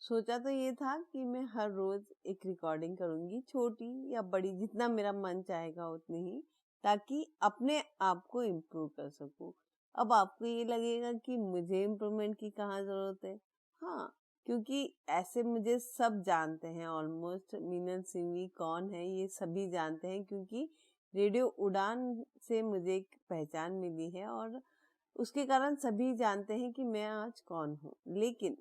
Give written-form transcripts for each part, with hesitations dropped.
सोचा तो ये था कि मैं हर रोज एक रिकॉर्डिंग करूंगी, छोटी या बड़ी, जितना मेरा मन चाहेगा उतनी ही, ताकि अपने आप को इम्प्रूव कर सकूं। अब आपको ये लगेगा कि मुझे इम्प्रूवमेंट की कहाँ जरूरत है। हाँ, क्योंकि ऐसे मुझे सब जानते हैं, ऑलमोस्ट मीनन सिंघवी कौन है ये सभी जानते हैं, क्योंकि रेडियो उड़ान से मुझे एक पहचान मिली है और उसके कारण सभी जानते हैं कि मैं आज कौन हूँ। लेकिन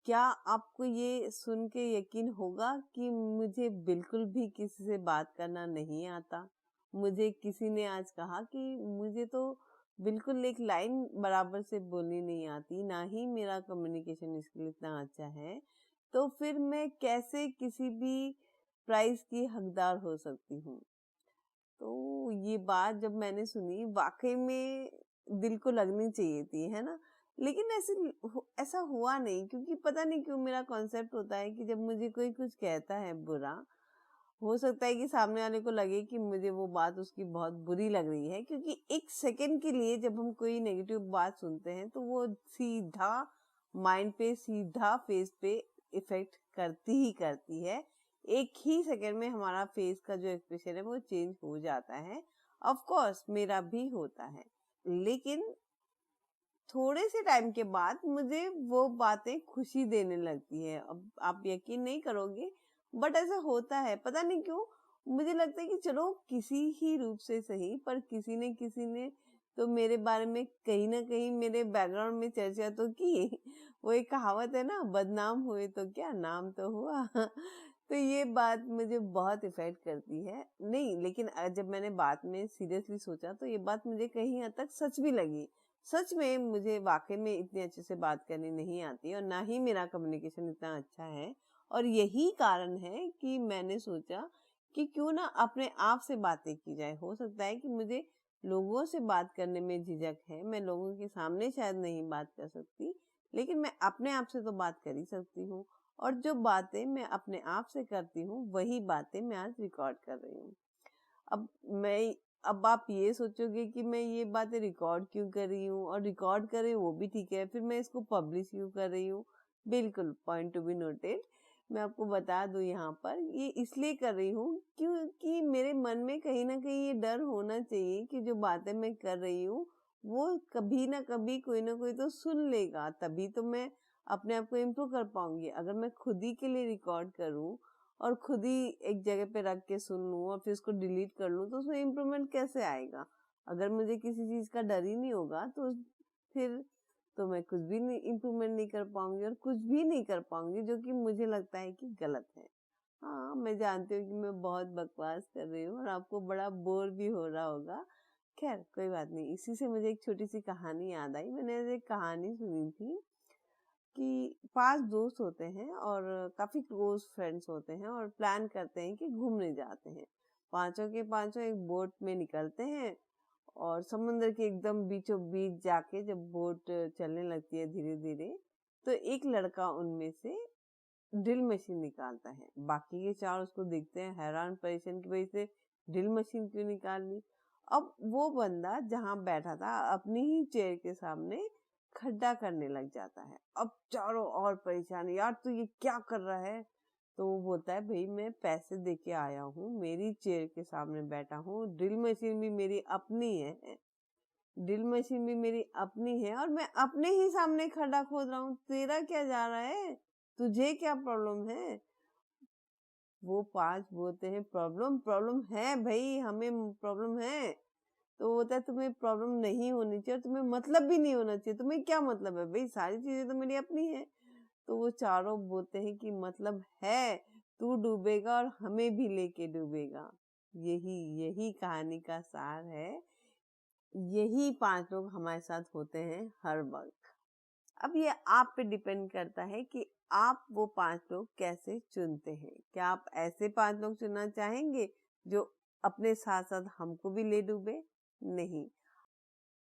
क्या आपको ये सुन के यकीन होगा कि मुझे बिल्कुल भी किसी से बात करना नहीं आता। मुझे किसी ने आज कहा कि मुझे तो बिल्कुल एक लाइन बराबर से बोलनी नहीं आती, ना ही मेरा कम्युनिकेशन स्किल इतना अच्छा है, तो फिर मैं कैसे किसी भी प्राइज की हकदार हो सकती हूँ। तो ये बात जब मैंने सुनी, वाकई में दिल को लगनी चाहिए थी, है ना। लेकिन ऐसा हुआ नहीं, क्योंकि पता नहीं क्यों मेरा कॉन्सेप्ट होता है कि जब मुझे कोई कुछ कहता है बुरा, हो सकता है कि सामने वाले को लगे कि मुझे वो बात उसकी बहुत बुरी लग रही है, क्योंकि एक सेकंड के लिए जब हम कोई नेगेटिव बात सुनते हैं तो वो सीधा माइंड पे, सीधा फेस पे इफेक्ट करती ही करती है। एक ही सेकंड में हमारा फेस का जो एक्सप्रेशन है वो चेंज हो जाता है। ऑफ कोर्स मेरा भी होता है, लेकिन थोड़े से टाइम के बाद मुझे वो बातें खुशी देने लगती है। अब आप यकीन नहीं करोगे, बट ऐसा होता है, पता नहीं क्यों। मुझे लगता है कि चलो किसी ही रूप से सही, पर किसी ने तो मेरे बारे में कहीं ना कहीं मेरे बैकग्राउंड में चर्चा तो की। वो एक कहावत है ना, बदनाम हुए तो क्या, नाम तो हुआ। तो ये बात मुझे बहुत इफेक्ट करती है। नहीं, लेकिन जब मैंने बात में सीरियसली सोचा तो ये बात मुझे कहीं हद तक सच भी लगी। सच में मुझे वाकई में इतने अच्छे से बात करनी नहीं आती, और ना ही मेरा कम्युनिकेशन इतना अच्छा है। और यही कारण है कि मैंने सोचा कि क्यों ना अपने आप से बातें की जाए। हो सकता है कि मुझे लोगों से बात करने में झिझक है, मैं लोगों के सामने शायद नहीं बात कर सकती, लेकिन मैं अपने आप से तो बात कर ही सकती हूँ। और जो बातें मैं अपने आप से करती हूँ वही बातें मैं आज रिकॉर्ड कर रही हूँ। अब मैं अब आप ये सोचोगे कि मैं ये बातें रिकॉर्ड क्यों कर रही हूँ, और रिकॉर्ड कर रही हूँ वो भी ठीक है, फिर मैं इसको पब्लिश क्यों कर रही हूँ। बिल्कुल, पॉइंट टू बी नोटेड। मैं आपको बता दूं, यहाँ पर ये इसलिए कर रही हूँ क्योंकि मेरे मन में कहीं ना कहीं ये डर होना चाहिए कि जो बातें मैं कर रही हूँ वो कभी ना कभी कोई ना कोई तो सुन लेगा, तभी तो मैं अपने आप को इम्प्रूव कर पाऊंगी। अगर मैं खुद ही के लिए रिकॉर्ड करूँ और खुद ही एक जगह पे रख के सुन लूं और फिर उसको डिलीट कर लूं, तो उसमें इम्प्रूवमेंट कैसे आएगा। अगर मुझे किसी चीज का डर ही नहीं होगा तो फिर तो मैं कुछ भी नहीं इम्प्रूवमेंट नहीं कर पाऊंगी, और कुछ भी नहीं कर पाऊंगी जो कि मुझे लगता है कि गलत है। हाँ, मैं जानती हूँ कि मैं बहुत बकवास कर रही हूँ और आपको बड़ा बोर भी हो रहा होगा। खैर कोई बात नहीं, इसी से मुझे एक छोटी सी कहानी याद आई। मैंने एक कहानी सुनी थी कि 5 दोस्त होते हैं और काफी क्लोज फ्रेंड्स होते हैं, और प्लान करते हैं कि घूमने जाते हैं। पांचों के पांचों एक बोट में निकलते हैं, और समुद्र के एकदम बीचों बीच जाके जब बोट चलने लगती है धीरे धीरे, तो एक लड़का उनमें से ड्रिल मशीन निकालता है। बाकी के चार उसको देखते हैं हैरान परेशान कि भाई इसने ड्रिल मशीन क्यों निकाल ली। अब वो बंदा जहाँ बैठा था अपनी ही चेयर के सामने खड्डा करने लग जाता है। अब चारों और परेशान, यार तू ये क्या कर रहा है। तो वो बोलता है, भाई मैं पैसे दे के आया हूँ, मेरी चेयर के सामने बैठा हूँ, ड्रिल मशीन भी मेरी अपनी है, ड्रिल मशीन भी मेरी अपनी है, और मैं अपने ही सामने खड्डा खोद रहा हूँ, तेरा क्या जा रहा है, तुझे क्या प्रॉब्लम है। वो पांच बोलते हैं, प्रॉब्लम प्रॉब्लम है भाई, हमें प्रॉब्लम है। तो वो होता है, तुम्हें प्रॉब्लम नहीं होनी चाहिए और तुम्हें मतलब भी नहीं होना चाहिए। तुम्हें क्या मतलब है भाई, सारी चीजें तो मेरी अपनी है। तो वो चारों बोलते हैं कि मतलब है, तू डूबेगा और हमें भी लेके डूबेगा। यही यही कहानी का सार है। यही 5 लोग हमारे साथ होते हैं हर वक्त। अब ये आप पे डिपेंड करता है कि आप वो 5 लोग कैसे चुनते हैं। क्या आप ऐसे 5 लोग चुनना चाहेंगे जो अपने साथ साथ हमको भी ले डूबे? नहीं।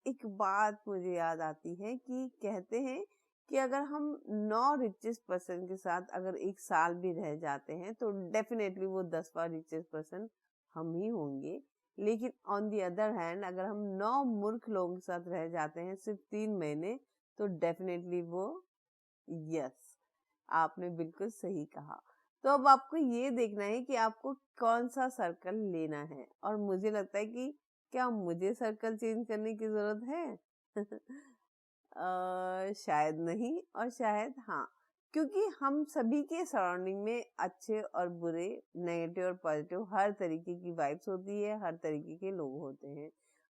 एक बात मुझे याद आती है कि कहते हैं कि अगर हम 9 रिचेस्ट पर्सन के साथ अगर एक साल भी रह जाते हैं तो डेफिनेटली वो 10वां रिचेस्ट पर्सन हम ही होंगे। लेकिन ऑन दी अदर हैंड अगर हम 9 मूर्ख लोगों के साथ रह जाते हैं सिर्फ 3 महीने, तो डेफिनेटली वो, यस, आपने बिल्कुल सही कहा। तो अब आपको ये देखना है कि आपको कौन सा सर्कल लेना है, और मुझे लगता है कि क्या मुझे सर्कल चेंज करने की जरूरत है? शायद नहीं और शायद हाँ, क्योंकि हम सभी के सराउंडिंग में अच्छे और बुरे, नेगेटिव और पॉजिटिव हर तरीके की वाइब्स होती है, हर तरीके के लोग होते हैं।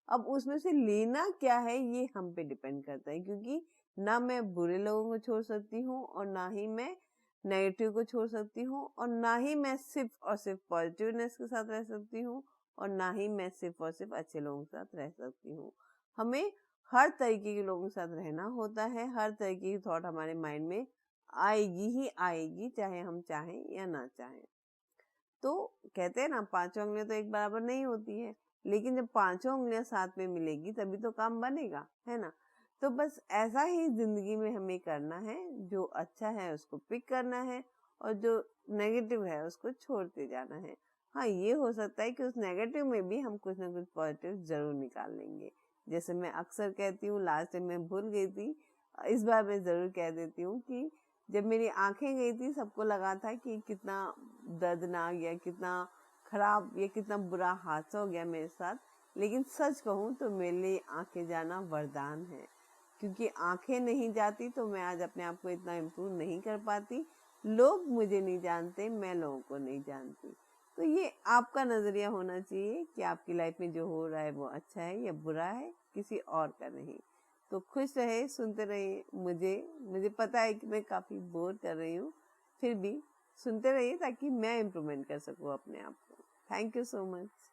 अब उसमें से लेना क्या है ये हम पे डिपेंड करता है, क्योंकि ना मैं बुरे लोगों को छोड़ सकती हूँ और ना ही मैं नेगेटिव को छोड़ सकती हूँ, और ना ही मैं सिर्फ और सिर्फ पॉजिटिवनेस के साथ रह सकती हूँ, और ना ही मैं सिर्फ और सिर्फ अच्छे लोगों के साथ रह सकती हूँ। हमें हर तरीके के लोगों के साथ रहना होता है, हर तरीके की थॉट हमारे माइंड में आएगी ही आएगी, चाहे हम चाहें या ना चाहें। तो कहते हैं ना, पांचों उंगलियां तो एक बराबर नहीं होती है, लेकिन जब पांचों उंगलियां साथ में मिलेगी तभी तो काम बनेगा, है ना। तो बस ऐसा ही जिंदगी में हमें करना है, जो अच्छा है उसको पिक करना है और जो नेगेटिव है उसको छोड़ते जाना है। हाँ, ये हो सकता है कि उस नेगेटिव में भी हम कुछ ना कुछ पॉजिटिव जरूर निकाल लेंगे। जैसे मैं अक्सर कहती हूँ, लास्ट टाइम मैं भूल गई थी, इस बार मैं जरूर कह देती हूँ कि जब मेरी आंखें गई थी सबको लगा था कि कितना दर्दनाक या कितना खराब या कितना बुरा हादसा हो गया मेरे साथ, लेकिन सच कहूँ तो मेरे लिए आंखें जाना वरदान है, क्योंकि आंखें नहीं जाती तो मैं आज अपने आप को इतना इम्प्रूव नहीं कर पाती। लोग मुझे नहीं जानते, मैं लोगों को नहीं जानती। तो ये आपका नजरिया होना चाहिए कि आपकी लाइफ में जो हो रहा है वो अच्छा है या बुरा है, किसी और का नहीं। तो खुश रहे, सुनते रहिए मुझे। मुझे पता है कि मैं काफी बोर कर रही हूँ, फिर भी सुनते रहिए ताकि मैं इम्प्रूवमेंट कर सकूँ अपने आप को। Thank you so much.